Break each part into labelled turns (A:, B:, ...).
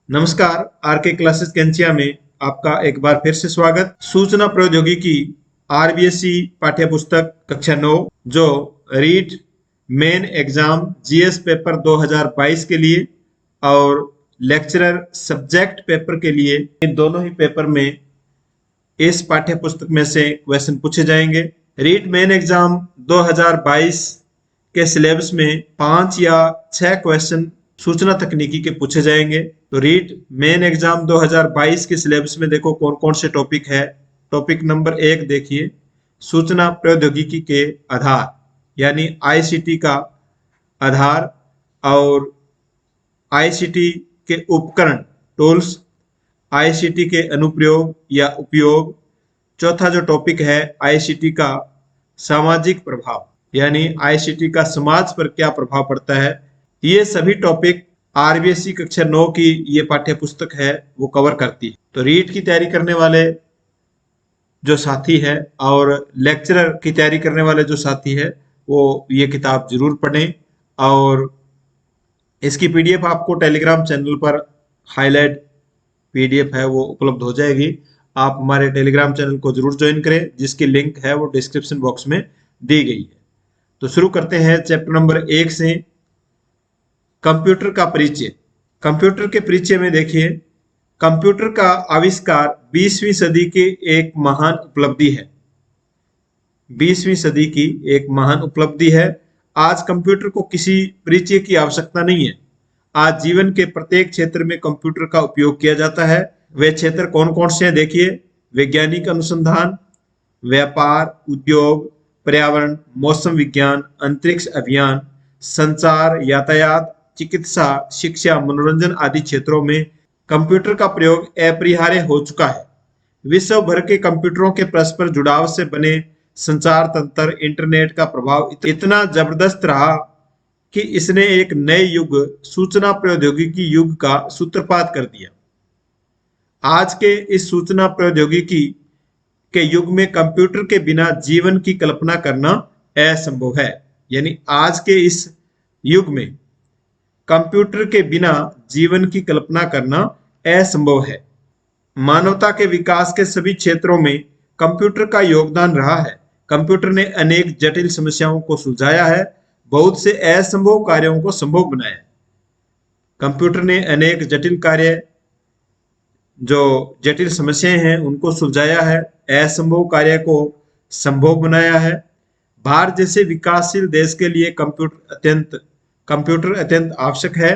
A: नमस्कार। R K classes Kainchiya में आपका एक बार फिर से स्वागत। सूचना प्रौद्योगिकी आरबीएससी पाठ्य पुस्तक कक्षा 9 जो REET main exam GS paper 2022 के लिए और लेक्चरर सब्जेक्ट पेपर के लिए, इन दोनों ही पेपर में इस पाठ्य पुस्तक में से क्वेश्चन पूछे जाएंगे। रीट मेन एग्जाम 2022 के सिलेबस में 5 या 6 क्वेश्चन सूचना तकनीकी के पूछे जाएंगे। तो रीट मेन एग्जाम 2022 के सिलेबस में देखो कौन कौन से टॉपिक है। टॉपिक नंबर 1 देखिए, सूचना प्रौद्योगिकी के आधार यानी आईसीटी का आधार और आईसीटी के उपकरण टूल्स, आईसीटी के अनुप्रयोग या उपयोग। चौथा जो टॉपिक है आईसीटी का सामाजिक प्रभाव यानी आईसीटी का समाज पर क्या प्रभाव पड़ता है। ये सभी टॉपिक आरबीएससी कक्षा 9 की ये पाठ्य पुस्तक है वो कवर करती है। तो रीट की तैयारी करने वाले जो साथी है और लेक्चरर की तैयारी करने वाले जो साथी है वो ये किताब जरूर पढ़ें। और इसकी पीडीएफ आपको टेलीग्राम चैनल पर हाईलाइट पीडीएफ है वो उपलब्ध हो जाएगी। आप हमारे टेलीग्राम चैनल को जरूर ज्वाइन करें जिसकी लिंक है वो डिस्क्रिप्शन बॉक्स में दी गई है। तो शुरू करते हैं चैप्टर नंबर 1 से, कंप्यूटर का परिचय। कंप्यूटर के परिचय में देखिए, कंप्यूटर का आविष्कार 20वीं सदी की एक महान उपलब्धि है। 20वीं सदी की एक महान उपलब्धि है। आज कंप्यूटर को किसी परिचय की आवश्यकता नहीं है। आज जीवन के प्रत्येक क्षेत्र में कंप्यूटर का उपयोग किया जाता है। वे क्षेत्र कौन कौन से हैं देखिए, वैज्ञानिक अनुसंधान, व्यापार, उद्योग, पर्यावरण, मौसम विज्ञान, अंतरिक्ष अभियान, संचार, यातायात, चिकित्सा, शिक्षा, मनोरंजन आदि क्षेत्रों में कंप्यूटर का प्रयोग अपरिहार्य हो चुका है। विश्व भर के कंप्यूटरों के परस्पर जुड़ाव से बने संचार तंत्र, इंटरनेट का प्रभाव इतना जबरदस्त रहा कि इसने एक नए युग, सूचना प्रौद्योगिकी युग का सूत्रपात कर दिया। आज के इस सूचना प्रौद्योगिकी के युग में कंप्यूटर के बिना जीवन की कल्पना करना असंभव है। यानी आज के इस युग में कंप्यूटर के बिना जीवन की कल्पना करना असंभव है। मानवता के विकास के सभी क्षेत्रों में कंप्यूटर का योगदान रहा है। कंप्यूटर ने अनेक जटिल समस्याओं को सुलझाया है, बहुत से असंभव कार्यों को संभव बनाया। कंप्यूटर ने अनेक जटिल कार्य, जो जटिल समस्याएं हैं उनको सुलझाया है, असंभव कार्य को संभव बनाया है। भारत जैसे विकासशील देश के लिए कंप्यूटर अत्यंत आवश्यक है,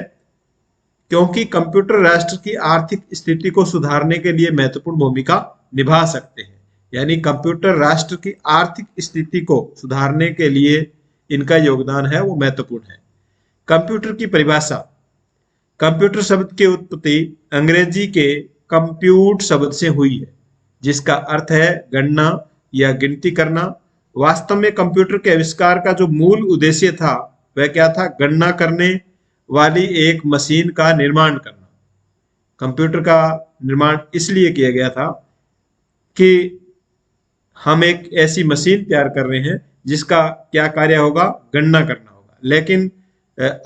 A: क्योंकि कंप्यूटर राष्ट्र की आर्थिक स्थिति को सुधारने के लिए महत्वपूर्ण भूमिका निभा सकते हैं। यानी कंप्यूटर राष्ट्र की आर्थिक स्थिति को सुधारने के लिए इनका योगदान है वो महत्वपूर्ण है। कंप्यूटर की परिभाषा। कंप्यूटर शब्द की उत्पत्ति अंग्रेजी के कंप्यूट शब्द से हुई है, जिसका अर्थ है गणना या गिनती करना। वास्तव में कंप्यूटर के आविष्कार का जो मूल उद्देश्य था वह क्या था? गणना करने वाली एक मशीन का निर्माण करना। कंप्यूटर का निर्माण इसलिए किया गया था कि हम एक ऐसी मशीन तैयार कर रहे हैं जिसका क्या कार्य होगा? गणना करना होगा। लेकिन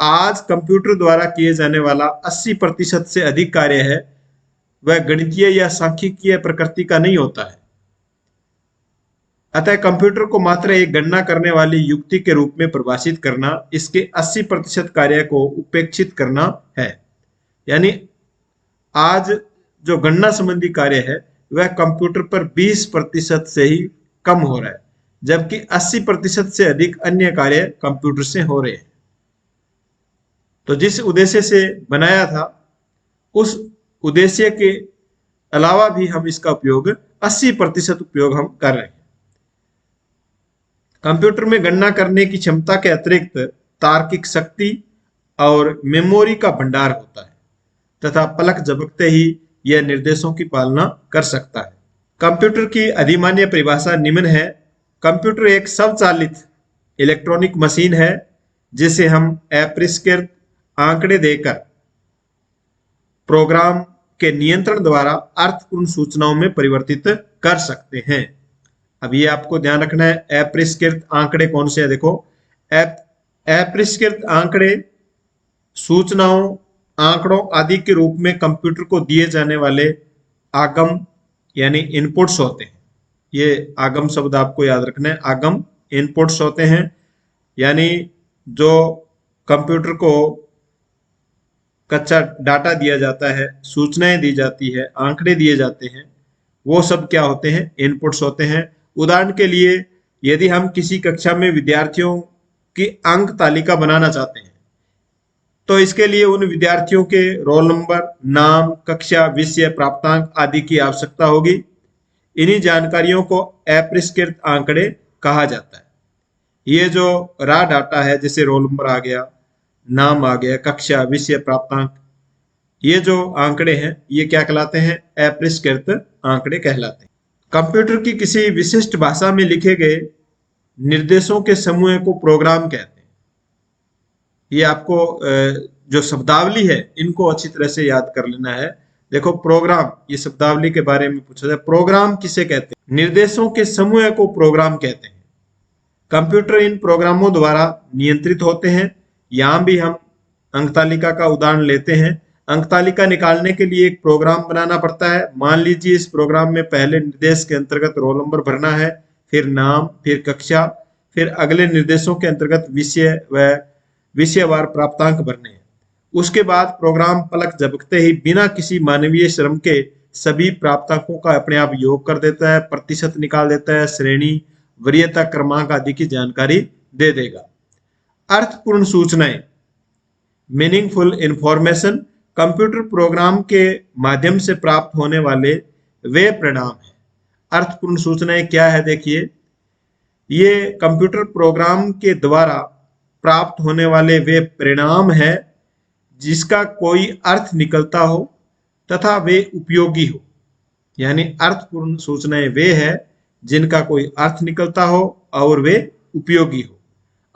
A: आज कंप्यूटर द्वारा किए जाने वाला 80% से अधिक कार्य है वह गणितीय या सांख्यिकीय प्रकृति का नहीं होता है। अतः कंप्यूटर को मात्र एक गणना करने वाली युक्ति के रूप में परिभाषित करना, इसके 80% कार्य को उपेक्षित करना है। यानी आज जो गणना संबंधी कार्य है वह कंप्यूटर पर 20% से ही कम हो रहा है, जबकि 80% से अधिक अन्य कार्य कंप्यूटर से हो रहे हैं। तो जिस उद्देश्य से बनाया था उस उद्देश्य के अलावा भी हम इसका उपयोग 80% उपयोग हम कर रहे हैं। कंप्यूटर में गणना करने की क्षमता के अतिरिक्त तार्किक शक्ति और मेमोरी का भंडार होता है तथा पलक झपकते ही यह निर्देशों की पालना कर सकता है। कंप्यूटर की अधिमान्य परिभाषा निम्न है। कंप्यूटर एक स्वचालित इलेक्ट्रॉनिक मशीन है जिसे हम अपरिष्कृत आंकड़े देकर प्रोग्राम के नियंत्रण द्वारा अर्थपूर्ण सूचनाओं में परिवर्तित कर सकते हैं। अब ये आपको ध्यान रखना है, अपरिष्कृत आंकड़े कौन से है। देखो, अपरिष्कृत आंकड़े सूचनाओं आंकड़ों आदि के रूप में कंप्यूटर को दिए जाने वाले आगम यानी इनपुट्स होते हैं। ये आगम शब्द आपको याद रखना है। आगम इनपुट्स होते हैं, यानी जो कंप्यूटर को कच्चा डाटा दिया जाता है, सूचनाएं दी जाती है, आंकड़े दिए जाते हैं, वो सब क्या होते हैं? इनपुट्स होते हैं। उदाहरण के लिए यदि हम किसी कक्षा में विद्यार्थियों की अंक तालिका बनाना चाहते हैं, तो इसके लिए उन विद्यार्थियों के रोल नंबर, नाम, कक्षा, विषय, प्राप्तांक आदि की आवश्यकता होगी। इन्हीं जानकारियों को अपरिष्कृत आंकड़े कहा जाता है। ये जो रॉ डाटा है, जैसे रोल नंबर आ गया, नाम आ गया, कक्षा, विषय, प्राप्तांक, ये जो आंकड़े हैं ये क्या कहलाते हैं? अपरिष्कृत आंकड़े कहलाते हैं। कंप्यूटर की किसी विशिष्ट भाषा में लिखे गए निर्देशों के समूह को प्रोग्राम कहते हैं। ये आपको जो शब्दावली है इनको अच्छी तरह से याद कर लेना है। देखो, प्रोग्राम, ये शब्दावली के बारे में पूछा जाए, प्रोग्राम किसे कहते हैं? निर्देशों के समूह को प्रोग्राम कहते हैं। कंप्यूटर इन प्रोग्रामों द्वारा नियंत्रित होते हैं। यहां भी हम अंकतालिका का उदाहरण लेते हैं। अंकतालिका निकालने के लिए एक प्रोग्राम बनाना पड़ता है। मान लीजिए इस प्रोग्राम में पहले निर्देश के अंतर्गत रोल नंबर भरना है, फिर नाम, फिर कक्षा, फिर अगले निर्देशों के अंतर्गत विषय व विषयवार प्राप्तांक भरने हैं। उसके बाद प्रोग्राम पलक झपकते ही बिना किसी मानवीय श्रम के सभी प्राप्तांकों का अपने आप योग कर देता है, प्रतिशत निकाल देता है, श्रेणी, वरीयता क्रमांक आदि की जानकारी दे देगा। अर्थपूर्ण सूचनाएं, मीनिंगफुल इंफॉर्मेशन, कंप्यूटर प्रोग्राम के माध्यम से प्राप्त होने वाले वे परिणाम हैं। अर्थपूर्ण सूचनाएं क्या है? देखिए, ये कंप्यूटर प्रोग्राम के द्वारा प्राप्त होने वाले वे परिणाम है जिसका कोई अर्थ निकलता हो तथा वे उपयोगी हो। यानी अर्थपूर्ण सूचनाएं वे है जिनका कोई अर्थ निकलता हो और वे उपयोगी हो।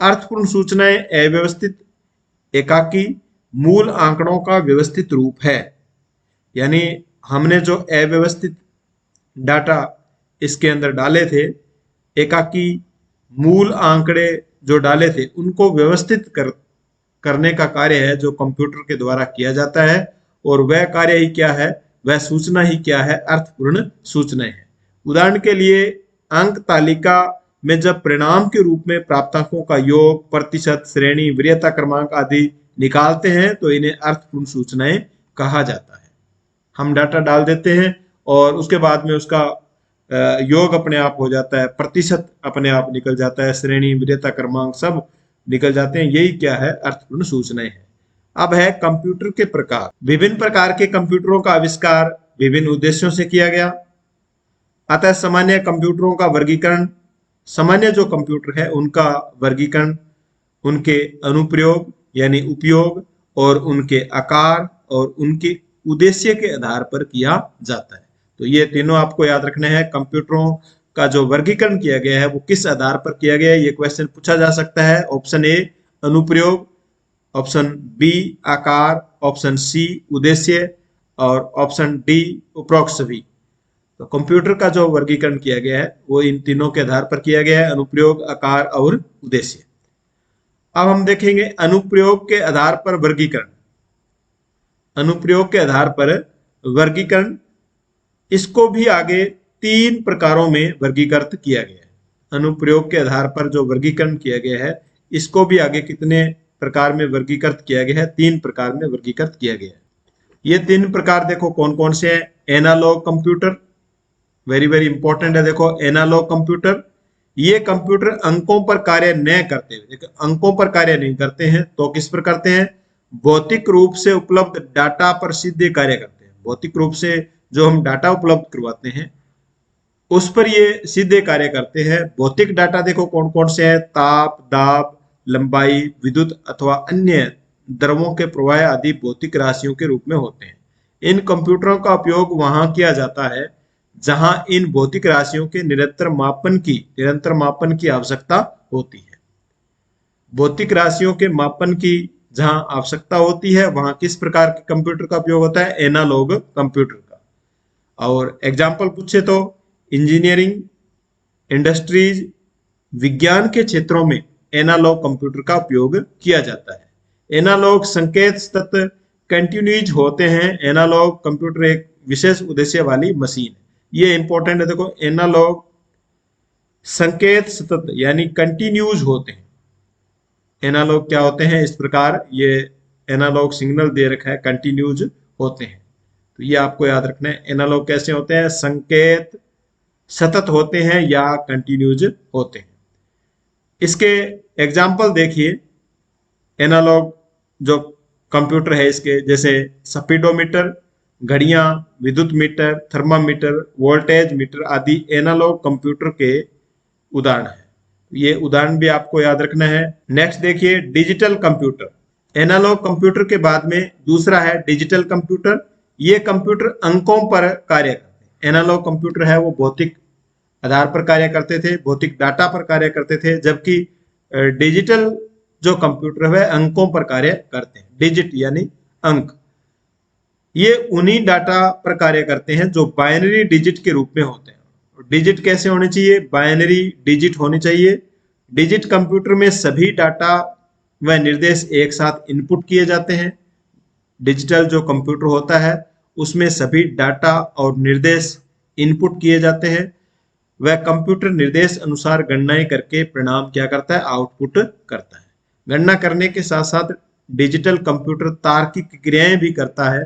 A: अर्थपूर्ण सूचनाएं अव्यवस्थित, एकाकी, मूल आंकड़ों का व्यवस्थित रूप है। यानी हमने जो अव्यवस्थित डाटा इसके अंदर डाले थे, एकाकी मूल आंकड़े जो डाले थे, उनको व्यवस्थित करने का कार्य है जो कंप्यूटर के द्वारा किया जाता है। और वह कार्य ही क्या है? वह सूचना ही क्या है? अर्थपूर्ण सूचनाएं है। उदाहरण के लिए अंक तालिका में जब परिणाम के रूप में प्राप्तांकों का योग, प्रतिशत, श्रेणी, वरीयता क्रमांक आदि निकालते हैं तो इन्हें अर्थपूर्ण सूचनाएं कहा जाता है। हम डाटा डाल देते हैं और उसके बाद में उसका योग अपने आप हो जाता है, प्रतिशत अपने आप निकल जाता है, श्रेणी, वरीयता क्रमांक सब निकल जाते हैं। यही क्या है? अर्थपूर्ण सूचनाएं है। अब है कंप्यूटर के प्रकार। विभिन्न प्रकार के कंप्यूटरों का आविष्कार विभिन्न उद्देश्यों से किया गया। अतः सामान्य कंप्यूटरों का वर्गीकरण, सामान्य जो कंप्यूटर है उनका वर्गीकरण उनके अनुप्रयोग यानी उपयोग और उनके आकार और उनके उद्देश्य के आधार पर किया जाता है। तो ये तीनों आपको याद रखने हैं। कंप्यूटरों का जो वर्गीकरण किया गया है वो किस आधार पर किया गया है, ये क्वेश्चन पूछा जा सकता है। ऑप्शन ए अनुप्रयोग, ऑप्शन बी आकार, ऑप्शन सी उद्देश्य और ऑप्शन डी उपरोक्त सभी। तो कंप्यूटर का जो वर्गीकरण किया गया है वो इन तीनों के आधार पर किया गया है, अनुप्रयोग, आकार और उद्देश्य। अब हम देखेंगे अनुप्रयोग के आधार पर वर्गीकरण। अनुप्रयोग के आधार पर वर्गीकरण, इसको भी आगे 3 प्रकारों में वर्गीकृत किया गया है। अनुप्रयोग के आधार पर जो वर्गीकरण किया गया है इसको भी आगे कितने प्रकार में वर्गीकृत किया गया है? 3 प्रकार में वर्गीकृत किया गया है। ये 3 प्रकार देखो कौन कौन से हैं। Analog computer, very very important है। देखो, एनालॉग कंप्यूटर, ये कंप्यूटर अंकों पर कार्य न करते हुए, अंकों पर कार्य नहीं करते हैं तो किस पर करते हैं? भौतिक रूप से उपलब्ध डाटा पर सीधे कार्य करते हैं। भौतिक रूप से जो हम डाटा उपलब्ध करवाते हैं उस पर ये सीधे कार्य करते हैं। भौतिक डाटा देखो कौन कौन से हैं? ताप, दाब, लंबाई, विद्युत अथवा अन्य द्रवों के प्रवाह आदि भौतिक राशियों के रूप में होते हैं। इन कंप्यूटरों का उपयोग वहां किया जाता है जहां इन भौतिक राशियों के निरंतर मापन की आवश्यकता होती है। भौतिक राशियों के मापन की जहां आवश्यकता होती है वहां किस प्रकार के कंप्यूटर का उपयोग होता है? एनालॉग कंप्यूटर का। और एग्जाम्पल पूछे तो इंजीनियरिंग, इंडस्ट्रीज, विज्ञान के क्षेत्रों में एनालॉग कंप्यूटर का उपयोग किया जाता है। एनालॉग संकेत तत्व कंटिन्यूज होते हैं। एनालॉग कंप्यूटर एक विशेष उद्देश्य वाली मशीन है, ये इंपॉर्टेंट है। देखो एनालॉग संकेत सतत यानी कंटिन्यूज होते हैं। एनालॉग क्या होते हैं, इस प्रकार ये एनालॉग सिग्नल दे रखा है, कंटिन्यूज होते हैं। तो ये आपको याद रखना है, एनालॉग कैसे होते हैं, संकेत सतत होते हैं या कंटिन्यूज होते हैं। इसके एग्जाम्पल देखिए, एनालॉग जो कंप्यूटर है इसके, जैसे स्पीडोमीटर, घड़ियां, विद्युत मीटर, थर्मामीटर, वोल्टेज मीटर आदि एनालॉग कंप्यूटर के उदाहरण है। ये उदाहरण भी आपको याद रखना है। नेक्स्ट देखिए डिजिटल कंप्यूटर। एनालॉग कंप्यूटर के बाद में दूसरा है डिजिटल कंप्यूटर। ये कंप्यूटर अंकों पर कार्य करते हैं। एनालॉग कंप्यूटर है वो भौतिक आधार पर कार्य करते थे, भौतिक डाटा पर कार्य करते थे, जबकि डिजिटल जो कंप्यूटर है अंकों पर कार्य करते हैं। डिजिट यानी अंक, ये उन्हीं डाटा पर कार्य करते हैं जो बाइनरी डिजिट के रूप में होते हैं। डिजिट कैसे होने चाहिए, बाइनरी डिजिट होनी चाहिए। डिजिट कंप्यूटर में सभी डाटा व निर्देश एक साथ इनपुट किए जाते हैं। डिजिटल जो कंप्यूटर होता है उसमें सभी डाटा और निर्देश इनपुट किए जाते हैं। वह कंप्यूटर निर्देश अनुसार गणनाएं करके परिणाम क्या करता है, आउटपुट करता है। गणना करने के साथ साथ डिजिटल कंप्यूटर तार्किक क्रियाएं भी करता है।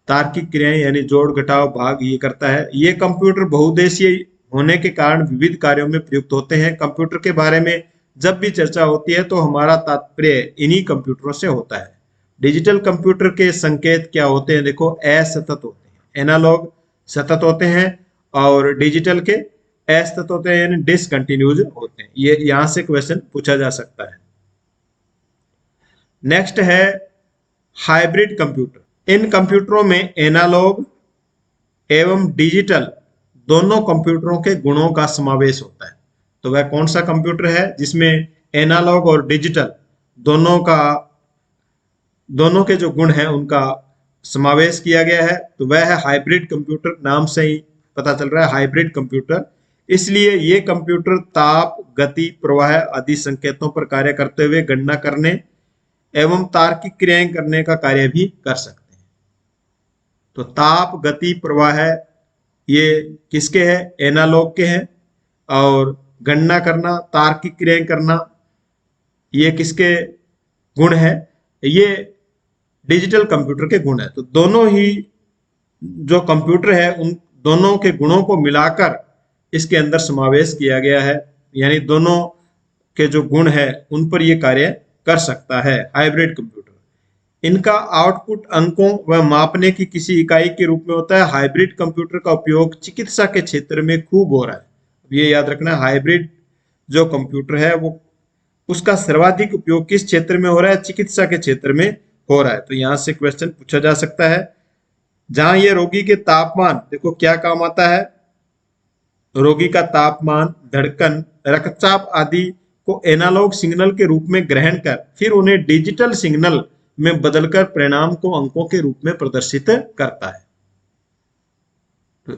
A: तार्किक क्रियाएं यानी जोड़ घटाव भाग ये करता है। ये कंप्यूटर बहुउद्देशीय होने के कारण विविध कार्यों में प्रयुक्त होते हैं। कंप्यूटर के बारे में जब भी चर्चा होती है तो हमारा तात्पर्य इन्हीं कंप्यूटरों से होता है। डिजिटल कंप्यूटर के संकेत क्या होते हैं, देखो असतत होते हैं। एनालॉग सतत होते हैं और डिजिटल के असतत होते हैं यानी डिसकंटिन्यूज होते हैं। ये यहां से क्वेश्चन पूछा जा सकता है। नेक्स्ट है हाइब्रिड कंप्यूटर। इन कंप्यूटरों में एनालॉग एवं डिजिटल दोनों कंप्यूटरों के गुणों का समावेश होता है। तो वह कौन सा कंप्यूटर है जिसमें एनालॉग और डिजिटल दोनों के जो गुण हैं उनका समावेश किया गया है, तो वह है हाइब्रिड कंप्यूटर। नाम से ही पता चल रहा है हाइब्रिड कंप्यूटर। इसलिए ये कंप्यूटर ताप, गति, प्रवाह आदि संकेतों पर कार्य करते हुए गणना करने एवं तार्किक क्रियाएं करने का कार्य भी कर सकते हैं। तो ताप, गति, प्रवाह ये किसके हैं, एनालॉग के हैं। और गणना करना, तार्किक क्रियाएं करना ये किसके गुण है, ये डिजिटल कंप्यूटर के गुण है। तो दोनों ही जो कंप्यूटर है उन दोनों के गुणों को मिलाकर इसके अंदर समावेश किया गया है, यानी दोनों के जो गुण है उन पर ये कार्य कर सकता है हाइब्रिड कंप्यूटर। इनका आउटपुट अंकों व मापने की किसी इकाई के रूप में होता है। हाइब्रिड कंप्यूटर का उपयोग चिकित्सा के क्षेत्र में खूब हो रहा है। ये याद रखना, हाइब्रिड जो कंप्यूटर है वो उसका सर्वाधिक उपयोग किस क्षेत्र में हो रहा है, चिकित्सा के क्षेत्र में हो रहा है। तो यहां से क्वेश्चन पूछा जा सकता है। जहां ये रोगी के तापमान, देखो क्या काम आता है, रोगी का तापमान, धड़कन, रक्तचाप आदि को एनालॉग सिग्नल के रूप में ग्रहण कर फिर उन्हें डिजिटल सिग्नल में बदलकर परिणाम को अंकों के रूप में प्रदर्शित करता है।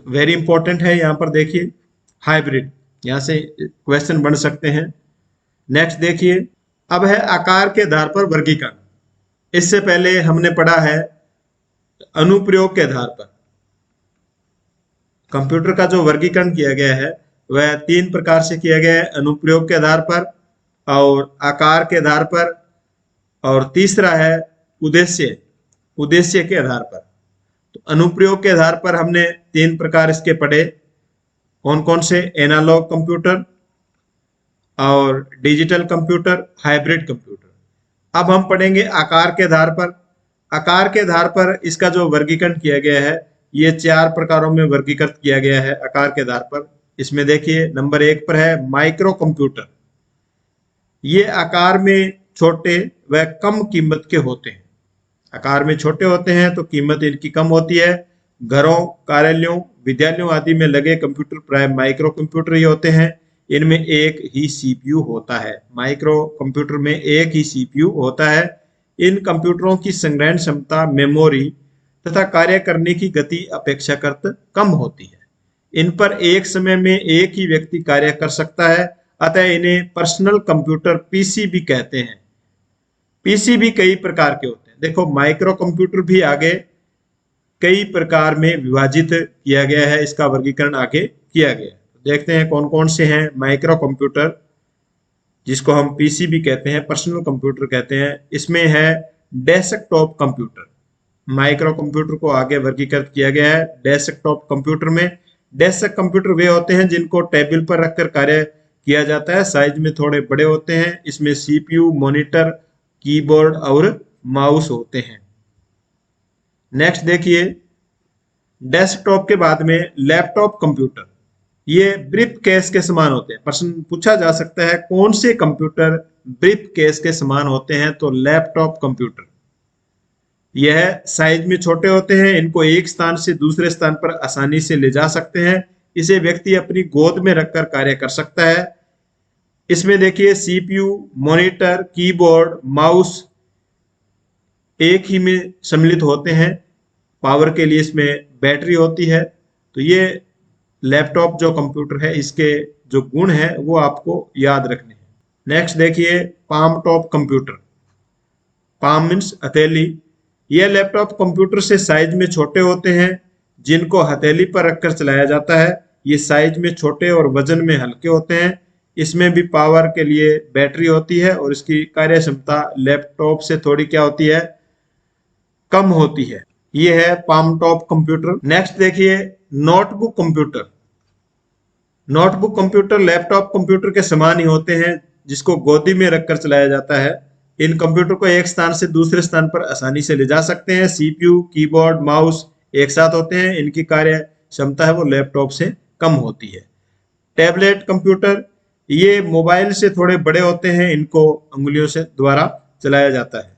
A: वेरी इंपॉर्टेंट है। यहां पर देखिए हाइब्रिड, यहां से क्वेश्चन बन सकते हैं। नेक्स्ट देखिए, अब है आकार के आधार पर वर्गीकरण। इससे पहले हमने पढ़ा है अनुप्रयोग के आधार पर। कंप्यूटर का जो वर्गीकरण किया गया है वह 3 प्रकार से किया गया है, अनुप्रयोग के आधार पर और आकार के आधार पर, और तीसरा है उद्देश्य के आधार पर। तो अनुप्रयोग के आधार पर हमने 3 प्रकार इसके पढ़े, कौन कौन से, एनालॉग कंप्यूटर और डिजिटल कंप्यूटर, हाइब्रिड कंप्यूटर। अब हम पढ़ेंगे आकार के आधार पर। आकार के आधार पर इसका जो वर्गीकरण किया गया है ये 4 प्रकारों में वर्गीकृत किया गया है आकार के आधार पर। इसमें देखिए नंबर 1 पर है माइक्रो कंप्यूटर। ये आकार में छोटे व कम कीमत के होते हैं। आकार में छोटे होते हैं तो कीमत इनकी कम होती है। घरों, कार्यालयों, विद्यालयों आदि में लगे कंप्यूटर प्राय माइक्रो कंप्यूटर ही होते हैं। इनमें एक ही सीपीयू होता है। माइक्रो कंप्यूटर में एक ही सीपीयू होता है। इन कंप्यूटरों की संग्रहण क्षमता, मेमोरी तथा कार्य करने की गति अपेक्षाकृत कम होती है। इन पर एक समय में एक ही व्यक्ति कार्य कर सकता है, अतः इन्हें पर्सनल कंप्यूटर पीसी भी कहते हैं। पीसी भी कई प्रकार के होते हैं। देखो माइक्रो कंप्यूटर भी आगे कई प्रकार में विभाजित किया गया है, इसका वर्गीकरण आगे किया गया है। देखते हैं कौन कौन से हैं माइक्रो कंप्यूटर, जिसको हम पीसीबी कहते हैं, पर्सनल कंप्यूटर कहते हैं। इसमें है डेस्कटॉप कंप्यूटर। माइक्रो कंप्यूटर को आगे वर्गीकृत किया गया है डेस्कटॉप कंप्यूटर में। डेस्क कंप्यूटर वे होते हैं जिनको टेबल पर रखकर कार्य किया जाता है, साइज में थोड़े बड़े होते हैं। इसमें सीपीयू, मॉनिटर, कीबोर्ड और माउस होते हैं। नेक्स्ट देखिए, डेस्कटॉप के बाद में लैपटॉप कंप्यूटर। ये ब्रीफ केस के समान होते हैं। प्रश्न पूछा जा सकता है कौन से कंप्यूटर ब्रीफ केस के समान होते हैं, तो लैपटॉप कंप्यूटर। यह साइज में छोटे होते हैं, इनको एक स्थान से दूसरे स्थान पर आसानी से ले जा सकते हैं। इसे व्यक्ति अपनी गोद में रखकर कार्य कर सकता है। इसमें देखिए सीपीयू, मॉनिटर, कीबोर्ड, माउस एक ही में सम्मिलित होते हैं। पावर के लिए इसमें बैटरी होती है। तो ये लैपटॉप जो कंप्यूटर है, इसके जो गुण है वो आपको याद रखने हैं। नेक्स्ट देखिए, palm top computer. Palm means हथेली। यह लैपटॉप कंप्यूटर से साइज में छोटे होते हैं, जिनको हथेली पर रखकर चलाया जाता है। ये साइज में छोटे और वजन में हल्के होते हैं। इसमें भी पावर के लिए बैटरी होती है और इसकी कार्य क्षमता लैपटॉप से थोड़ी क्या होती है, कम होती है। ये है पाम टॉप कंप्यूटर। नेक्स्ट देखिए, notebook computer. Notebook computer laptop computer के समान ही होते हैं, जिसको गोदी में रखकर चलाया जाता है। इन कंप्यूटर को एक स्थान से दूसरे स्थान पर आसानी से ले जा सकते हैं। सीपीयू, कीबोर्ड, माउस एक साथ होते हैं। इनकी कार्य क्षमता है वो लैपटॉप से कम होती है। टैबलेट कंप्यूटर, ये मोबाइल से थोड़े बड़े होते हैं, इनको उंगलियों से द्वारा चलाया जाता है।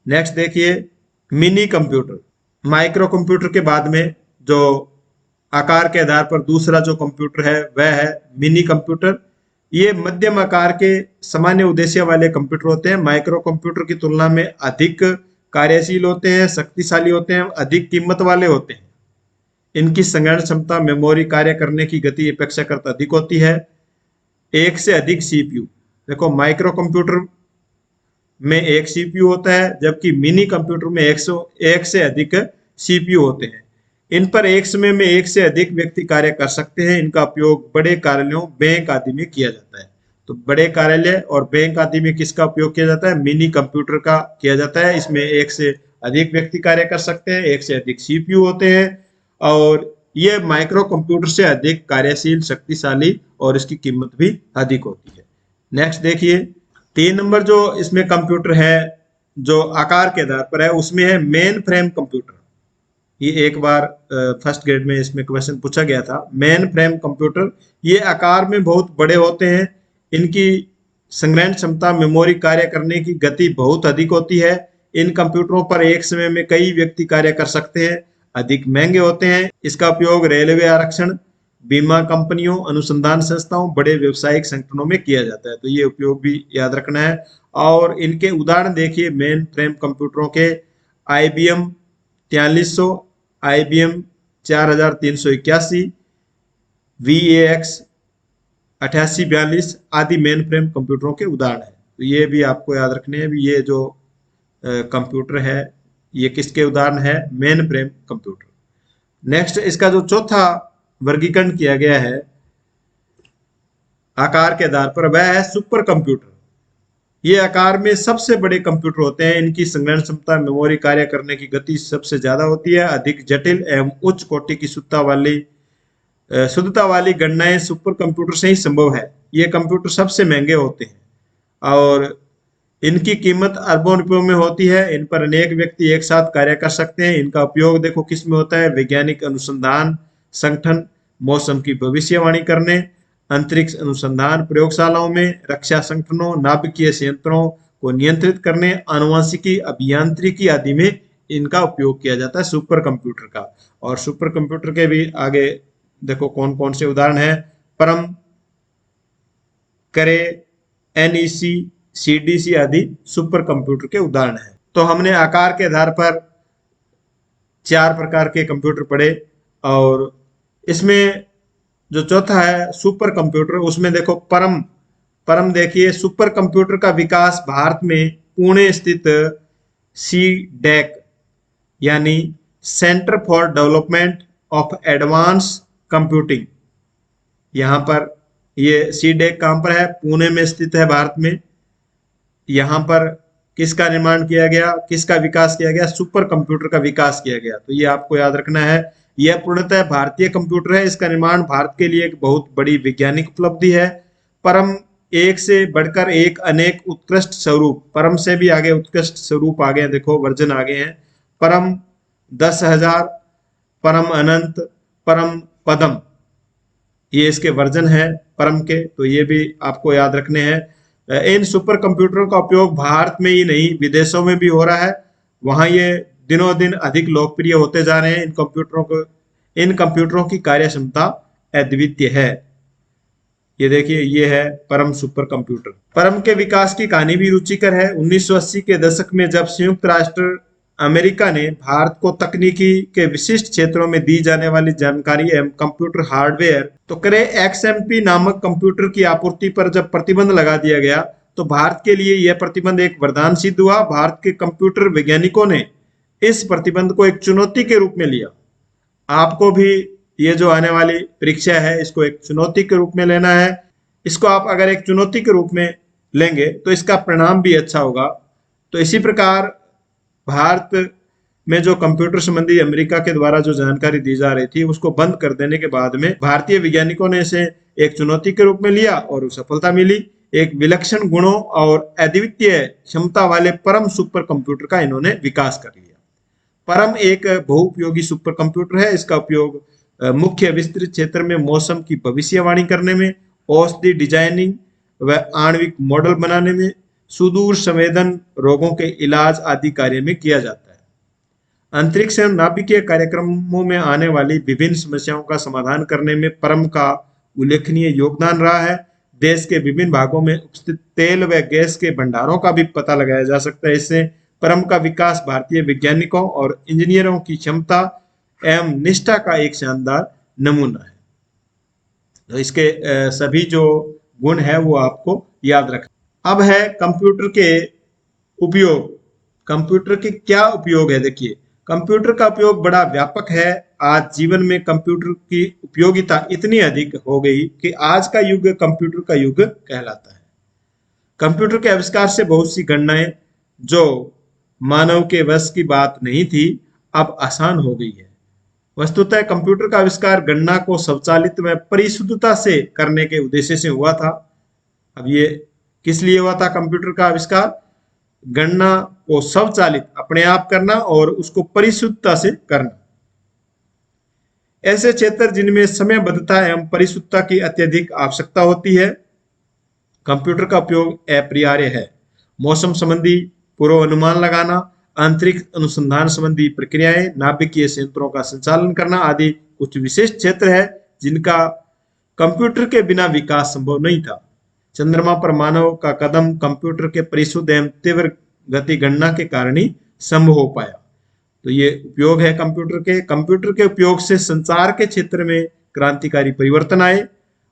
A: नेक्स्ट देखिए, मिनी कंप्यूटर। माइक्रो कंप्यूटर के बाद में जो आकार के आधार पर दूसरा जो कंप्यूटर है वह है मिनी कंप्यूटर। ये मध्यम आकार के सामान्य उद्देश्य वाले कंप्यूटर होते हैं। माइक्रो कंप्यूटर की तुलना में अधिक कार्यशील होते हैं, शक्तिशाली होते हैं, अधिक कीमत वाले होते हैं। इनकी संग्रहण क्षमता, मेमोरी, कार्य करने की गति अपेक्षाकृत अधिक होती है। एक से अधिक सीपीयू। देखो माइक्रो कंप्यूटर में एक सीपीयू होता है, जबकि मिनी कंप्यूटर में एक से अधिक सीपीयू होते हैं। इन पर एक समय में एक से अधिक व्यक्ति कार्य कर सकते हैं। इनका उपयोग बड़े कार्यालयों, बैंक आदि में किया जाता है। तो बड़े कार्यालय और बैंक आदि में किसका उपयोग किया जाता है, मिनी कंप्यूटर का किया जाता है। इसमें एक से अधिक व्यक्ति कार्य कर सकते हैं, एक से अधिक सीपीयू होते हैं और ये माइक्रो कंप्यूटर से अधिक कार्यशील, शक्तिशाली और इसकी कीमत भी अधिक होती है। नेक्स्ट देखिए, 3 नंबर जो इसमें कंप्यूटर है जो आकार के आधार पर है, उसमें है मेन फ्रेम कंप्यूटर। ये एक बार फर्स्ट ग्रेड में इसमें क्वेश्चन पूछा गया था। मेन फ्रेम कंप्यूटर ये आकार में बहुत बड़े होते हैं। इनकी संग्रहण क्षमता, मेमोरी, कार्य करने की गति बहुत अधिक होती है। इन कंप्यूटरों पर एक समय में कई व्यक्ति कार्य कर सकते हैं। अधिक महंगे होते हैं। इसका उपयोग रेलवे आरक्षण, बीमा कंपनियों, अनुसंधान संस्थाओं, बड़े व्यावसायिक संगठनों में किया जाता है। तो ये उपयोग भी याद रखना है। और इनके उदाहरण देखिए मेन फ्रेम कंप्यूटरों के, IBM 4300, IBM 4381, VAX 8842 आदि मेन फ्रेम कंप्यूटरों के उदाहरण है। तो ये भी आपको याद रखने हैं। भी ये जो कंप्यूटर है ये किसके उदाहरण है, मेन फ्रेम कंप्यूटर। नेक्स्ट, इसका जो चौथा वर्गीकरण किया गया है आकार के आधार पर, वह है सुपर कंप्यूटर। ये आकार में सबसे बड़े कंप्यूटर होते हैं। इनकी संग्रहण क्षमता, मेमोरी, कार्य करने की गति सबसे ज्यादा होती है। अधिक जटिल एवं उच्च कोटि की शुद्धता वाली गणनाएं सुपर कंप्यूटर से ही संभव है। ये कंप्यूटर सबसे महंगे होते हैं और इनकी कीमत अरबों रुपयों में होती है। इन पर अनेक व्यक्ति एक साथ कार्य कर सकते हैं। इनका उपयोग देखो किस में होता है, वैज्ञानिक अनुसंधान संगठन, मौसम की भविष्यवाणी करने, अंतरिक्ष अनुसंधान प्रयोगशालाओं में, रक्षा संगठनों, नाभिकीय संयंत्रों को नियंत्रित करने, आनुवंशिकी, अभियांत्रिकी आदि में इनका उपयोग किया जाता है सुपर कंप्यूटर का। और सुपर कंप्यूटर के भी आगे देखो कौन कौन से उदाहरण है, परम, करे, NEC, CDC आदि सुपर कंप्यूटर के उदाहरण हैं। तो हमने आकार के आधार पर 4 प्रकार के कंप्यूटर पढ़े और इसमें जो चौथा है सुपर कंप्यूटर, उसमें देखो परम देखिए, सुपर कंप्यूटर का विकास भारत में पुणे स्थित सी डेक यानी centre for development of advance computing. यहाँ पर ये सी डेक कहाँ पर है? पुणे में स्थित है, भारत में। यहाँ पर किसका निर्माण किया गया, किसका विकास किया गया? सुपर कंप्यूटर का विकास किया गया। तो ये आपको याद रखना है। यह पूर्णतः भारतीय कंप्यूटर है। इसका निर्माण भारत के लिए एक बहुत बड़ी वैज्ञानिक उपलब्धि है। परम एक से बढ़कर एक, अनेक उत्कृष्ट स्वरूप, परम से भी आगे उत्कृष्ट स्वरूप आ गए, देखो वर्जन आ गए हैं। परम 10,000, परम अनंत, परम पदम, ये इसके वर्जन है परम के। तो ये भी आपको याद रखने हैं। इन सुपर कंप्यूटरों का उपयोग भारत में ही नहीं विदेशों में भी हो रहा है। वहां ये दिनों दिन अधिक लोकप्रिय होते जा रहे हैं। इन कंप्यूटरों की कार्य क्षमता अद्वितीय है। ये देखिए, ये है परम सुपर कंप्यूटर। परम के विकास की कहानी भी रुचिकर है। 1980 के दशक में जब संयुक्त राष्ट्र अमेरिका ने भारत को तकनीकी के विशिष्ट क्षेत्रों में दी जाने वाली जानकारी एवं कंप्यूटर हार्डवेयर तो करे XMP नामक कंप्यूटर की आपूर्ति पर जब प्रतिबंध लगा दिया गया, तो भारत के लिए यह प्रतिबंध एक वरदान सिद्ध हुआ। भारत के कंप्यूटर वैज्ञानिकों ने इस प्रतिबंध को एक चुनौती के रूप में लिया। आपको भी ये जो आने वाली परीक्षा है, इसको एक चुनौती के रूप में लेना है। इसको आप अगर एक चुनौती के रूप में लेंगे तो इसका परिणाम भी अच्छा होगा। तो इसी प्रकार भारत में जो कंप्यूटर संबंधी अमेरिका के द्वारा जो जानकारी दी जा रही थी, उसको बंद कर देने के बाद में भारतीय वैज्ञानिकों ने इसे एक चुनौती के रूप में लिया और सफलता मिली। एक विलक्षण गुणों और अद्वितीय क्षमता वाले परम सुपर कंप्यूटर का इन्होंने विकास कर लिया। परम एक बहुउपयोगी सुपर कंप्यूटर है। इसका उपयोग मुख्य विस्तृत क्षेत्र में मौसम की भविष्यवाणी करने में, औषधि डिजाइनिंग व आणविक मॉडल बनाने में, सुदूर संवेदन रोगों के इलाज आदि कार्य में किया जाता है। अंतरिक्ष एवं नाभिकीय कार्यक्रमों में आने वाली विभिन्न समस्याओं का समाधान करने में परम का उल्लेखनीय योगदान रहा है। देश के विभिन्न भागों में उपस्थित तेल व गैस के भंडारों का भी पता लगाया जा सकता है। इससे परम का विकास भारतीय वैज्ञानिकों और इंजीनियरों की क्षमता एवं निष्ठा का एक शानदार नमूना है। तो इसके सभी जो गुण है वो आपको याद रखना। अब है कंप्यूटर के उपयोग। कंप्यूटर के क्या उपयोग है? देखिए, कंप्यूटर का उपयोग बड़ा व्यापक है। आज जीवन में कंप्यूटर की उपयोगिता इतनी अधिक हो गई कि आज का युग कंप्यूटर का युग कहलाता है। कंप्यूटर के आविष्कार से बहुत सी गणनाएं जो मानव के वश की बात नहीं थी, अब आसान हो गई है। वस्तुतः कंप्यूटर का आविष्कार गणना को स्वचालित व परिशुद्धता से करने के उद्देश्य से हुआ था। अब ये किस लिए हुआ था कंप्यूटर का आविष्कार? गणना को स्वचालित अपने आप करना और उसको परिशुद्धता से करना। ऐसे क्षेत्र जिनमें समयबद्धता एवं परिशुद्धता की अत्यधिक आवश्यकता होती है, कंप्यूटर का उपयोग अपरिहार्य है। मौसम संबंधी पूर्वानुमान लगाना, आंतरिक अनुसंधान संबंधी प्रक्रियाएं, नाभिकीय संयंत्रों का संचालन करना आदि कुछ विशेष क्षेत्र है जिनका कंप्यूटर के बिना विकास संभव नहीं था। चंद्रमा पर मानव का कदम कंप्यूटर के परिशुद्ध एवं तीव्र गति गणना के कारण ही संभव हो पाया। तो ये उपयोग है कंप्यूटर के। कंप्यूटर के उपयोग से संचार के क्षेत्र में क्रांतिकारी परिवर्तन आए।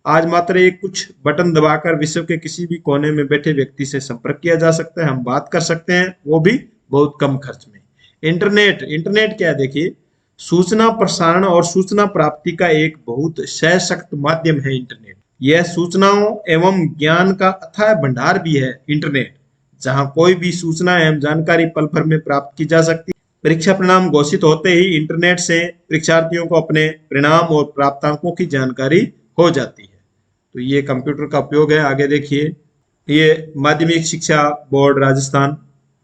A: आज मात्र एक कुछ बटन दबाकर विश्व के किसी भी कोने में बैठे व्यक्ति से संपर्क किया जा सकता है, हम बात कर सकते हैं, वो भी बहुत कम खर्च में। इंटरनेट क्या है? देखिए, सूचना प्रसारण और सूचना प्राप्ति का एक बहुत सशक्त माध्यम है इंटरनेट। यह सूचनाओं एवं ज्ञान का अथाह भंडार भी है इंटरनेट, जहां कोई भी सूचना एवं जानकारी पल भर में प्राप्त की जा सकती है। परीक्षा परिणाम घोषित होते ही इंटरनेट से परीक्षार्थियों को अपने परिणाम और प्राप्तांकों की जानकारी हो जाती है। तो ये कंप्यूटर का उपयोग है। आगे देखिए, ये माध्यमिक शिक्षा बोर्ड राजस्थान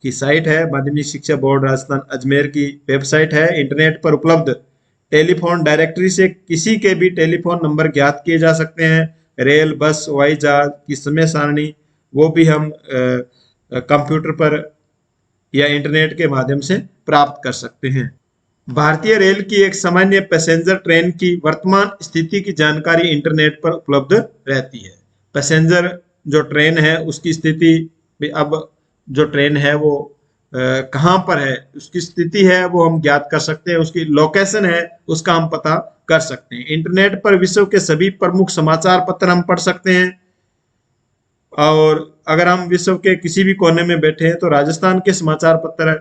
A: की साइट है। माध्यमिक शिक्षा बोर्ड राजस्थान अजमेर की वेबसाइट है। इंटरनेट पर उपलब्ध टेलीफोन डायरेक्टरी से किसी के भी टेलीफोन नंबर ज्ञात किए जा सकते हैं। रेल, बस, हवाई जहाज की समय सारणी वो भी हम कंप्यूटर पर या इंटरनेट के माध्यम से प्राप्त कर सकते हैं। भारतीय रेल की एक सामान्य पैसेंजर ट्रेन की वर्तमान स्थिति की जानकारी इंटरनेट पर उपलब्ध रहती है। पैसेंजर जो ट्रेन है उसकी स्थिति, अब जो ट्रेन है वो कहाँ पर है, उसकी स्थिति है वो हम ज्ञात कर सकते हैं। उसकी लोकेशन है उसका हम पता कर सकते हैं। इंटरनेट पर विश्व के सभी प्रमुख समाचार पत्र हम पढ़ सकते हैं। और अगर हम विश्व के किसी भी कोने में बैठे हैं तो राजस्थान के समाचार पत्र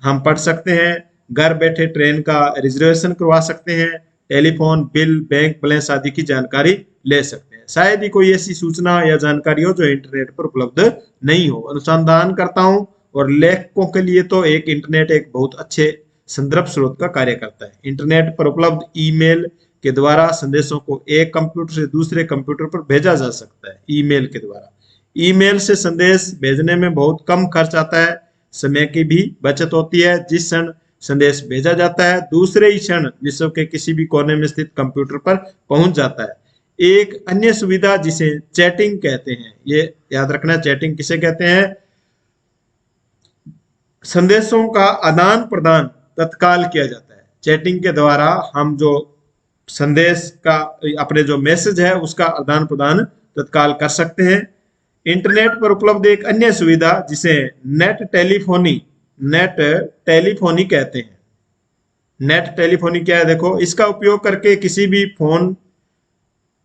A: हम पढ़ सकते हैं, घर बैठे ट्रेन का रिजर्वेशन करवा सकते हैं, टेलीफोन बिल, बैंक बैलेंस आदि की जानकारी ले सकते हैं। शायद ही कोई ऐसी सूचना या जानकारी हो जो इंटरनेट पर उपलब्ध नहीं हो। अनुसंधान करता हूं और लेखकों के लिए तो एक इंटरनेट एक बहुत अच्छे संदर्भ स्रोत का कार्य करता है। इंटरनेट पर उपलब्ध ईमेल के द्वारा संदेशों को एक कंप्यूटर से दूसरे कंप्यूटर पर भेजा जा सकता है। ईमेल के द्वारा, ईमेल से संदेश भेजने में बहुत कम खर्च आता है, समय की भी बचत होती है। जिस क्षण संदेश भेजा जाता है दूसरे ही क्षण विश्व के किसी भी कोने में स्थित कंप्यूटर पर पहुंच जाता है। एक अन्य सुविधा जिसे चैटिंग कहते हैं, ये याद रखना, चैटिंग किसे कहते हैं? संदेशों का आदान प्रदान तत्काल किया जाता है। चैटिंग के द्वारा हम जो संदेश का, अपने जो मैसेज है उसका आदान प्रदान तत्काल कर सकते हैं। इंटरनेट पर उपलब्ध एक अन्य सुविधा जिसे नेट टेलीफोनी कहते हैं। नेट टेलीफोनी क्या है? देखो, इसका उपयोग करके किसी भी फोन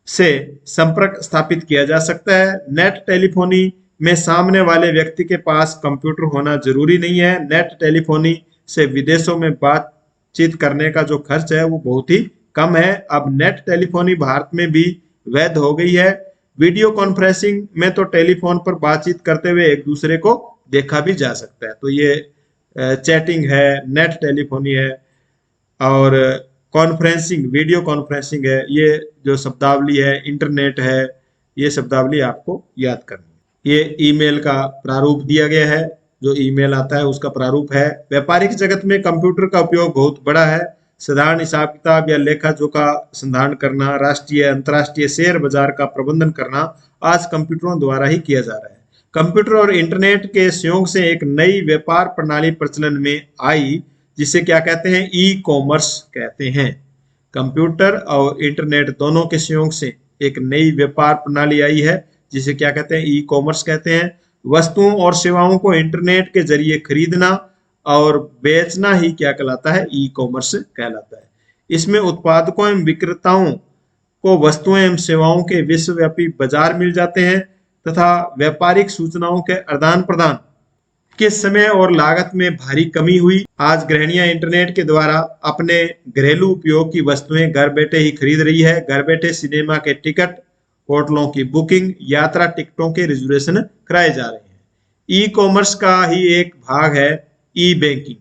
A: से संपर्क स्थापित किया जा सकता है। नेट टेलीफोनी में सामने वाले व्यक्ति के पास कंप्यूटर होना जरूरी नहीं है। नेट टेलीफोनी से विदेशों में बातचीत करने का जो खर्च है वो बहुत ही कम है। अब नेट टेलीफोनी भारत में भी वैध हो गई है। वीडियो कॉन्फ्रेंसिंग में तो टेलीफोन पर बातचीत करते हुए एक दूसरे को देखा भी जा सकता है। तो ये चैटिंग है, नेट टेलीफोनी है, और कॉन्फ्रेंसिंग, वीडियो कॉन्फ्रेंसिंग है। ये जो शब्दावली है, इंटरनेट है, ये शब्दावली आपको याद करनी है। ये ईमेल का प्रारूप दिया गया है, जो ईमेल आता है उसका प्रारूप है। व्यापारिक जगत में कंप्यूटर का उपयोग बहुत बड़ा है। साधारण हिसाब किताब या लेखा जोखा संधान करना, राष्ट्रीय अंतर्राष्ट्रीय शेयर बाजार का प्रबंधन करना आज कंप्यूटरों द्वारा ही किया जा रहा है। कंप्यूटर और इंटरनेट के संयोग से एक नई व्यापार प्रणाली प्रचलन में आई जिसे क्या कहते हैं? ई कॉमर्स कहते हैं। कंप्यूटर और इंटरनेट दोनों के संयोग से एक नई व्यापार प्रणाली आई है जिसे क्या कहते हैं? ई कॉमर्स कहते हैं। वस्तुओं और सेवाओं को इंटरनेट के जरिए खरीदना और बेचना ही क्या कहलाता है? ई कॉमर्स कहलाता है। इसमें उत्पादकों एवं विक्रेताओं को वस्तुएं एवं सेवाओं के विश्वव्यापी बाजार मिल जाते हैं तथा व्यापारिक सूचनाओं के आदान प्रदान के समय और लागत में भारी कमी हुई। आज गृहिणियां इंटरनेट के द्वारा अपने घरेलू उपयोग की वस्तुएं घर बैठे ही खरीद रही है। घर बैठे सिनेमा के टिकट, होटलों की बुकिंग, यात्रा टिकटों के रिजर्वेशन कराए जा रहे हैं। ई कॉमर्स का ही एक भाग है ई बैंकिंग।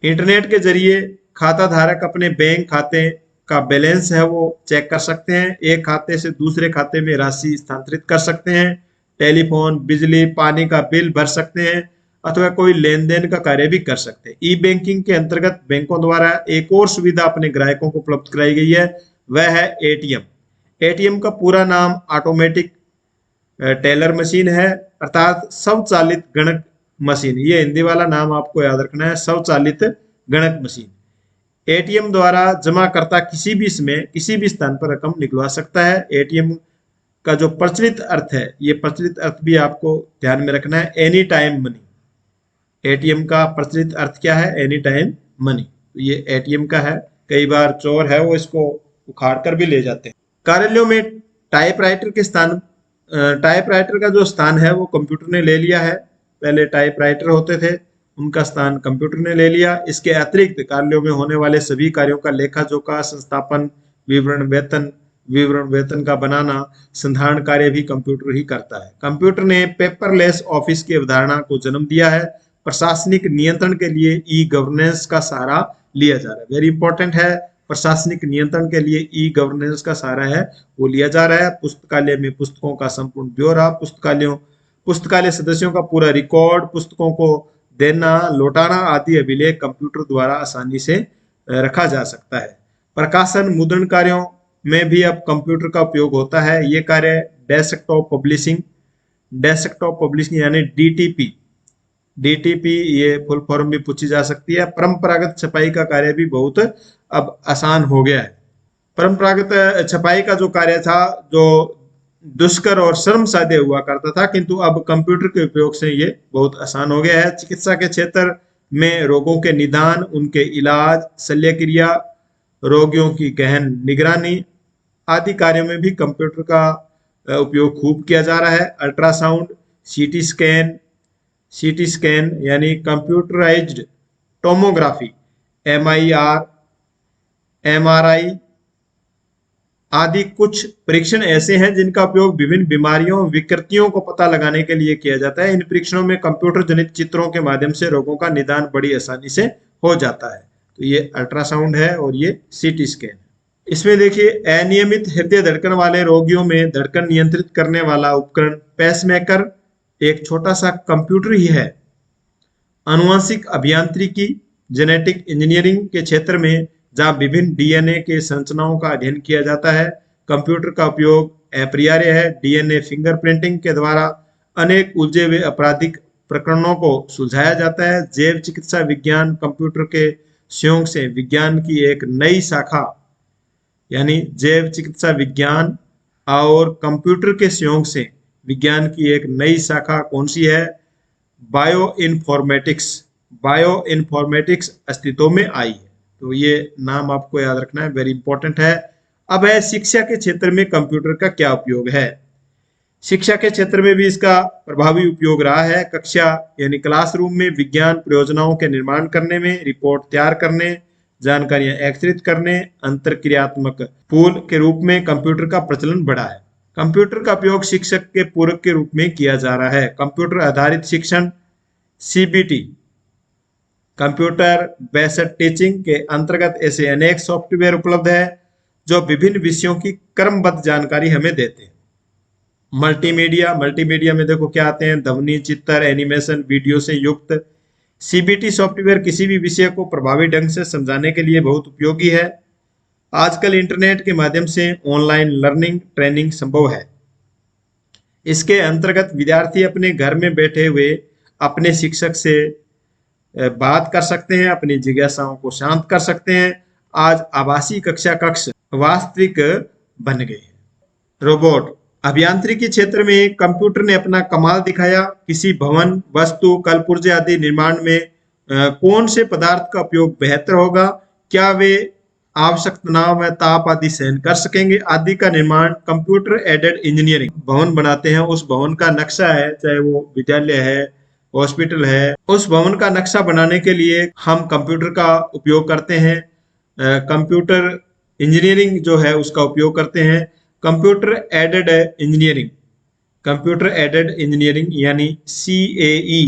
A: इंटरनेट के जरिए खाता धारक अपने बैंक खाते का बैलेंस है वो चेक कर सकते हैं। एक खाते से दूसरे खाते में राशि स्थानांतरित कर सकते हैं। टेलीफोन, बिजली, पानी का बिल भर सकते हैं अथवा कोई लेन देन का कार्य भी कर सकते हैं। ई बैंकिंग के अंतर्गत बैंकों द्वारा एक और सुविधा अपने ग्राहकों को उपलब्ध कराई गई है, वह है एटीएम। एटीएम का पूरा नाम ऑटोमेटिक टेलर मशीन है, अर्थात स्वचालित गणक मशीन। ये हिंदी वाला नाम आपको याद रखना है, स्वचालित गणक मशीन। एटीएम द्वारा जमाकर्ता किसी भी समय किसी भी स्थान पर रकम निकलवा सकता है। एटीएम का जो प्रचलित अर्थ है, ये प्रचलित अर्थ भी आपको ध्यान में रखना है, एनी टाइम मनी। एटीएम का प्रचलित अर्थ क्या है? Any time money. तो ये एटीएम का है। कई बार चोर है वो इसको उखाड़ कर भी ले जाते हैं। कार्यालयों में टाइपराइटर के स्थान, टाइपराइटर का जो स्थान है वो कंप्यूटर ने ले लिया है। पहले टाइपराइटर होते थे, उनका स्थान कंप्यूटर ने ले लिया। इसके अतिरिक्त कार्यालयों में होने वाले सभी कार्यों का लेखा जोखा, संस्थापन, विवरण वेतन का बनाना, संधारण कार्य भी कंप्यूटर ही करता है। कंप्यूटर ने पेपरलेस ऑफिस की अवधारणा को जन्म दिया है। प्रशासनिक नियंत्रण के लिए ई गवर्नेंस का सहारा लिया जा रहा है। वेरी इंपॉर्टेंट है, प्रशासनिक नियंत्रण के लिए ई गवर्नेंस का सहारा है वो लिया जा रहा है। पुस्तकालय में पुस्तकों का संपूर्ण ब्यौरा, पुस्तकालय सदस्यों का पूरा रिकॉर्ड, पुस्तकों को देना लौटाना आदि अभिलेख कंप्यूटर द्वारा आसानी से रखा जा सकता है। प्रकाशन मुद्रण कार्यों में भी अब कंप्यूटर का उपयोग होता है। ये कार्य डेस्कटॉप पब्लिशिंग यानी डीटीपी ये फुल फॉर्म भी पूछी जा सकती है। परंपरागत छपाई का कार्य भी बहुत अब आसान हो गया है। परंपरागत छपाई का जो कार्य था, जो दुष्कर और श्रम साध्य हुआ करता था, किंतु अब कंप्यूटर के उपयोग से ये बहुत आसान हो गया है। चिकित्सा के क्षेत्र में रोगों के निदान, उनके इलाज, शल्य क्रिया, रोगियों की गहन निगरानी आदि कार्यों में भी कंप्यूटर का उपयोग खूब किया जा रहा है। अल्ट्रासाउंड, सीटी स्कैन यानी कंप्यूटराइज्ड टोमोग्राफी, MIR, MRI आदि कुछ परीक्षण ऐसे हैं जिनका उपयोग विभिन्न बीमारियों विकृतियों को पता लगाने के लिए किया जाता है। इन परीक्षणों में कंप्यूटर जनित चित्रों के माध्यम से रोगों का निदान बड़ी आसानी से हो जाता है। तो ये अल्ट्रासाउंड है और ये CT स्कैन है। इसमें देखिए, अनियमित हृदय धड़कन वाले रोगियों में धड़कन नियंत्रित करने वाला उपकरण पेसमेकर एक छोटा सा कंप्यूटर ही है। आनुवंशिक अभियांत्रिकी, जेनेटिक इंजीनियरिंग के क्षेत्र में जहां विभिन्न DNA के संरचनाओं का अध्ययन किया जाता है, कंप्यूटर का उपयोग अपरिहार्य है। DNA फिंगरप्रिंटिंग के द्वारा अनेक उलझे हुए आपराधिक प्रकरणों को सुलझाया जाता है। जैव चिकित्सा विज्ञान कंप्यूटर के सहयोग से विज्ञान की एक नई शाखा, यानी जैव चिकित्सा विज्ञान और कंप्यूटर के सहयोग से विज्ञान की एक नई शाखा कौन सी है? बायो इन्फॉर्मेटिक्स अस्तित्व में आई है। तो ये नाम आपको याद रखना है, वेरी इंपॉर्टेंट है। अब है शिक्षा के क्षेत्र में कंप्यूटर का क्या उपयोग है। शिक्षा के क्षेत्र में भी इसका प्रभावी उपयोग रहा है। कक्षा यानी क्लासरूम में विज्ञान परियोजनाओं के निर्माण करने में, रिपोर्ट तैयार करने, जानकारियां एकत्रित करने, अंतरक्रियात्मक पूल के रूप में कंप्यूटर का प्रचलन बढ़ा है। कंप्यूटर का उपयोग शिक्षक के पूरक के रूप में किया जा रहा है। कंप्यूटर आधारित शिक्षण CBT, कंप्यूटर बेस्ड टीचिंग के अंतर्गत ऐसे अनेक सॉफ्टवेयर उपलब्ध है जो विभिन्न विषयों की क्रमबद्ध जानकारी हमें देते हैं। मल्टीमीडिया में देखो क्या आते हैं? ध्वनि, चित्र, एनिमेशन, वीडियो से युक्त। CBT सॉफ्टवेयर किसी भी विषय को प्रभावी ढंग से समझाने के लिए बहुत उपयोगी है। आजकल इंटरनेट के माध्यम से ऑनलाइन लर्निंग ट्रेनिंग संभव है। इसके अंतर्गत विद्यार्थी अपने घर में बैठे हुए अपने शिक्षक से बात कर सकते हैं, अपनी जिज्ञासाओं को शांत कर सकते हैं। आज आभासी कक्ष वास्तविक बन गए हैं। रोबोट, अभियांत्रिकी क्षेत्र में कंप्यूटर ने अपना कमाल दिखाया। किसी भवन, वस्तु, कलपुर्जे आदि निर्माण में कौन से पदार्थ का उपयोग बेहतर होगा? क्या वे आवश्यक तनाव व ताप आदि सहन कर सकेंगे आदि का निर्माण कंप्यूटर एडेड इंजीनियरिंग। भवन बनाते हैं, उस भवन का नक्शा है, चाहे वो विद्यालय है, हॉस्पिटल है, उस भवन का नक्शा बनाने के लिए हम कंप्यूटर का उपयोग करते हैं। कंप्यूटर इंजीनियरिंग जो है उसका उपयोग करते हैं। कंप्यूटर एडेड इंजीनियरिंग यानी CAE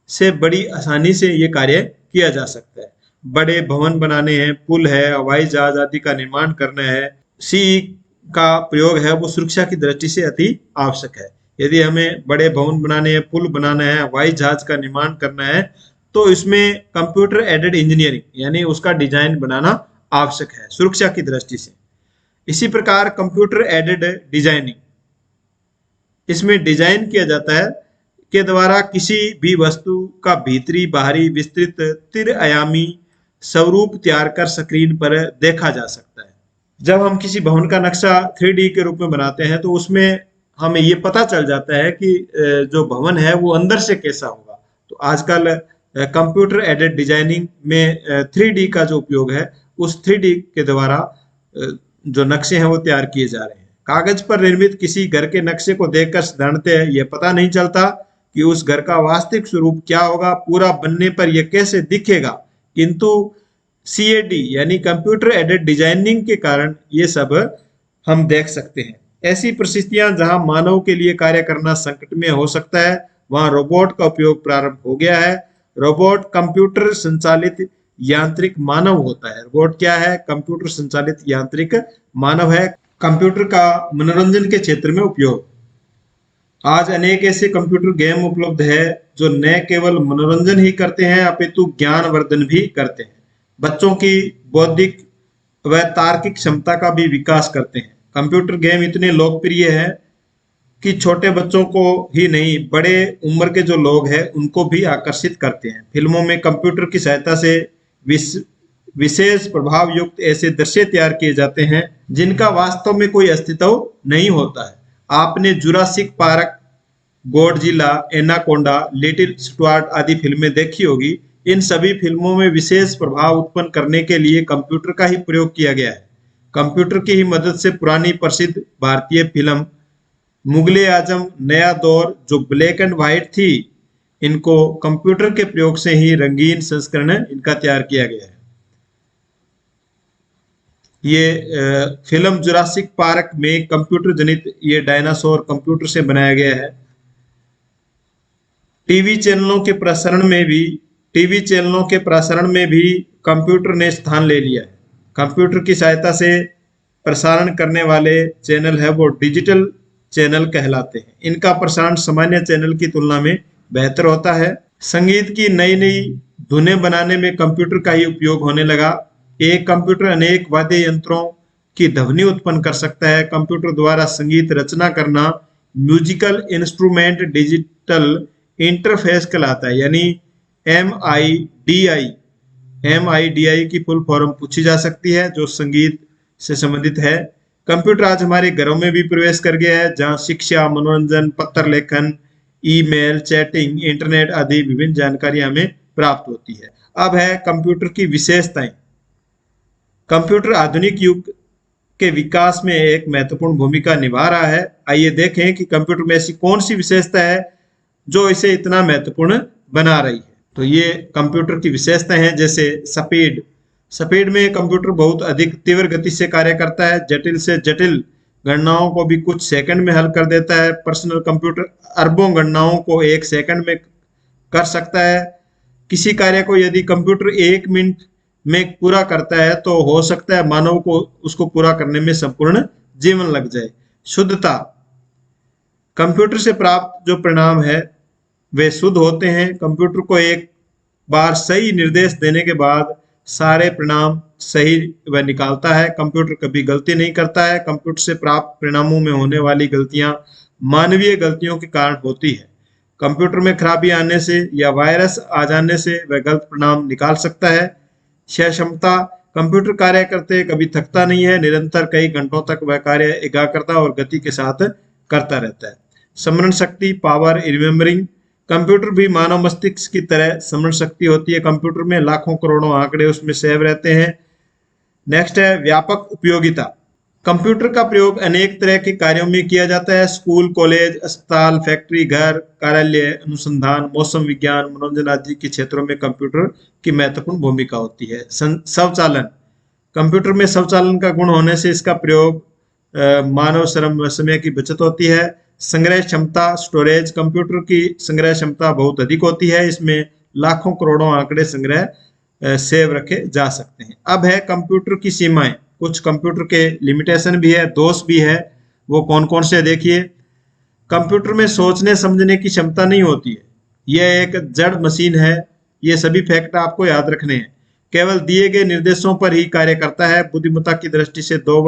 A: से बड़ी आसानी से ये कार्य किया जा सकता है। बड़े भवन बनाने हैं, पुल है, हवाई जहाज आदि का निर्माण करना है। CE का प्रयोग है वो सुरक्षा की दृष्टि से अति आवश्यक है। यदि हमें बड़े भवन बनाने हैं, पुल बनाना है, हवाई जहाज का निर्माण करना है, तो इसमें कंप्यूटर एडेड इंजीनियरिंग यानी उसका डिजाइन बनाना आवश्यक है सुरक्षा की दृष्टि से। इसी प्रकार कंप्यूटर एडेड डिजाइनिंग, इसमें डिजाइन किया जाता है के द्वारा किसी भी वस्तु का भीतरी बाहरी विस्तृत त्रिआयामी स्वरूप तैयार कर स्क्रीन पर देखा जा सकता है। जब हम किसी भवन का नक्शा 3D के रूप में बनाते हैं तो उसमें हमें ये पता चल जाता है कि जो भवन है वो अंदर से कैसा होगा। तो आजकल कंप्यूटर एडेड डिजाइनिंग में 3D का जो उपयोग है उस 3D के द्वारा जो नक्शे हैं वो तैयार किए जा रहे हैं। कागज पर निर्मित किसी घर के नक्शे को देखकर साधारणतः यह पता नहीं चलता कि उस घर का वास्तविक स्वरूप क्या होगा, पूरा बनने पर यह कैसे दिखेगा, किंतु CAD यानी कंप्यूटर एडेड डिजाइनिंग के कारण ये सब हम देख सकते हैं। ऐसी परिस्थितियां जहां मानव के लिए कार्य करना संकट में हो सकता है वहां रोबोट का उपयोग प्रारंभ हो गया है। रोबोट कंप्यूटर संचालित यांत्रिक मानव होता है। रोबोट क्या है? कंप्यूटर संचालित यांत्रिक मानव है। कंप्यूटर का मनोरंजन के क्षेत्र में उपयोग, आज अनेक ऐसे कंप्यूटर गेम उपलब्ध है जो न केवल मनोरंजन ही करते हैं अपितु ज्ञानवर्धन भी करते हैं। बच्चों की बौद्धिक व तार्किक क्षमता का भी विकास करते हैं। कंप्यूटर गेम इतने लोकप्रिय है कि छोटे बच्चों को ही नहीं, बड़े उम्र के जो लोग हैं उनको भी आकर्षित करते हैं। फिल्मों में कंप्यूटर की सहायता से विशेष प्रभाव युक्त ऐसे दृश्य तैयार किए जाते हैं जिनका वास्तव में कोई अस्तित्व नहीं होता है। आपने Jurassic park, Godzilla, anaconda, little Stuart आदि फिल्में देखी होगी। इन सभी फिल्मों में विशेष प्रभाव उत्पन्न करने के लिए कंप्यूटर का ही प्रयोग किया गया है। कंप्यूटर की ही मदद से पुरानी प्रसिद्ध भारतीय फिल्म मुगले आजम नया दौर जो ब्लैक एंड व्हाइट थी, इनको कंप्यूटर के प्रयोग से ही रंगीन संस्करण इनका तैयार किया गया है। ये फिल्म जुरासिक पार्क में कंप्यूटर जनित ये डायनासोर कंप्यूटर से बनाया गया है। टीवी चैनलों के प्रसारण में भी कंप्यूटर ने स्थान ले लिया है। कंप्यूटर की सहायता से प्रसारण करने वाले चैनल है वो डिजिटल चैनल कहलाते हैं। इनका प्रसारण सामान्य चैनल की तुलना में बेहतर होता है। संगीत की नई नई धुनें बनाने में कंप्यूटर का ही उपयोग होने लगा। एक कंप्यूटर अनेक वाद्य यंत्रों की ध्वनि उत्पन्न कर सकता है। कंप्यूटर द्वारा संगीत रचना करना म्यूजिकल इंस्ट्रूमेंट डिजिटल इंटरफेस कहलाता है, यानी MIDI की फुल फॉर्म पूछी जा सकती है जो संगीत से संबंधित है। कंप्यूटर आज हमारे घरों में भी प्रवेश कर गया है, जहां शिक्षा, मनोरंजन, पत्र लेखन, ईमेल, चैटिंग, इंटरनेट आदि विभिन्न जानकारियां हमें प्राप्त होती है। अब है कंप्यूटर की विशेषताएं। कंप्यूटर आधुनिक युग के विकास में एक महत्वपूर्ण भूमिका निभा रहा है। आइए देखें कि कंप्यूटर में ऐसी कौन सी विशेषता है जो इसे इतना महत्वपूर्ण बना रही है। तो ये कंप्यूटर की विशेषताएं हैं, जैसे स्पीड में कंप्यूटर बहुत अधिक तीव्र गति से कार्य करता है। जटिल से जटिल गणनाओं को भी कुछ सेकंड में हल कर देता है। पर्सनल कंप्यूटर अरबों गणनाओं को एक सेकंड में कर सकता है। किसी कार्य को यदि कंप्यूटर 1 मिनट में पूरा करता है तो हो सकता है मानव को उसको पूरा करने में संपूर्ण जीवन लग जाए। शुद्धता, कंप्यूटर से प्राप्त जो परिणाम है वे शुद्ध होते हैं। कंप्यूटर को एक बार सही निर्देश देने के बाद सारे परिणाम सही वह निकालता है। कंप्यूटर कभी गलती नहीं करता है। कंप्यूटर से प्राप्त परिणामों में होने वाली गलतियां मानवीय गलतियों के कारण होती है। कंप्यूटर में खराबी आने से या वायरस आ जाने से वह गलत परिणाम निकाल सकता है। क्षमता, कंप्यूटर कार्य करते कभी थकता नहीं है। निरंतर कई घंटों तक वह कार्य एकाग्रता और गति के साथ करता रहता है। स्मरण शक्ति, पावर, रिमेम्बरिंग, कंप्यूटर भी मानव मस्तिष्क की तरह स्मरण शक्ति होती है। कंप्यूटर में लाखों करोड़ों आंकड़े उसमें सेव रहते हैं। नेक्स्ट है व्यापक उपयोगिता। कंप्यूटर का प्रयोग अनेक तरह के कार्यों में किया जाता है। स्कूल, कॉलेज, अस्पताल, फैक्ट्री, घर, कार्यालय, अनुसंधान, मौसम विज्ञान, मनोरंजन आदि के क्षेत्रों में कंप्यूटर की महत्वपूर्ण भूमिका होती है। स्वचालन, कंप्यूटर में स्वचालन का गुण होने से इसका प्रयोग मानव श्रम समय की बचत होती है। संग्रह क्षमता, स्टोरेज, कंप्यूटर की संग्रह क्षमता बहुत अधिक होती है। इसमें लाखों करोड़ों आंकड़े संग्रह सेव रखे जा सकते हैं। अब है कंप्यूटर की सीमाएं। कुछ कंप्यूटर के लिमिटेशन भी है, दोष भी है। वो कौन कौन से देखिए। कंप्यूटर में सोचने समझने की क्षमता नहीं होती है। यह एक जड़ मशीन है। ये सभी फैक्ट आपको याद रखने हैं। केवल दिए गए निर्देशों पर ही कार्य करता है। बुद्धिमत्ता की दृष्टि से 2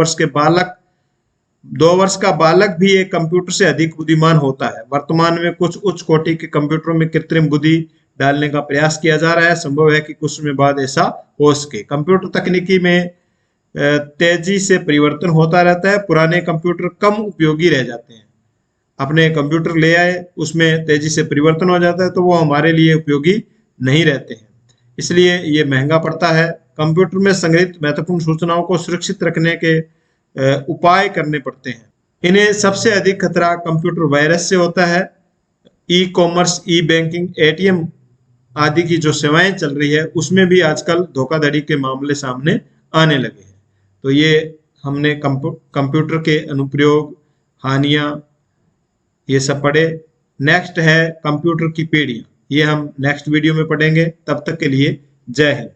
A: वर्ष का बालक भी एक कंप्यूटर से अधिक बुद्धिमान होता है। वर्तमान में कुछ उच्च कोटि के कंप्यूटरों में कृत्रिम बुद्धि डालने का प्रयास किया जा रहा है। संभव है कि कुछ समय बाद ऐसा हो सके। कंप्यूटर तकनीकी में तेजी से परिवर्तन होता रहता है। पुराने कंप्यूटर कम उपयोगी रह जाते हैं। अपने कंप्यूटर ले आए, उसमें तेजी से परिवर्तन हो जाता है तो वो हमारे लिए उपयोगी नहीं रहते हैं, इसलिए ये महंगा पड़ता है। कंप्यूटर में संग्रहित महत्वपूर्ण सूचनाओं को सुरक्षित रखने के उपाय करने पड़ते हैं। इन्हें सबसे अधिक खतरा कंप्यूटर वायरस से होता है। ई कॉमर्स, ई बैंकिंग, ATM आदि की जो सेवाएं चल रही है उसमें भी आजकल धोखाधड़ी के मामले सामने आने लगे हैं। तो ये हमने कंप्यूटर के अनुप्रयोग, हानियां, ये सब पढ़े। नेक्स्ट है कंप्यूटर की पीढ़ियां। ये हम नेक्स्ट वीडियो में पढ़ेंगे। तब तक के लिए जय हिंद।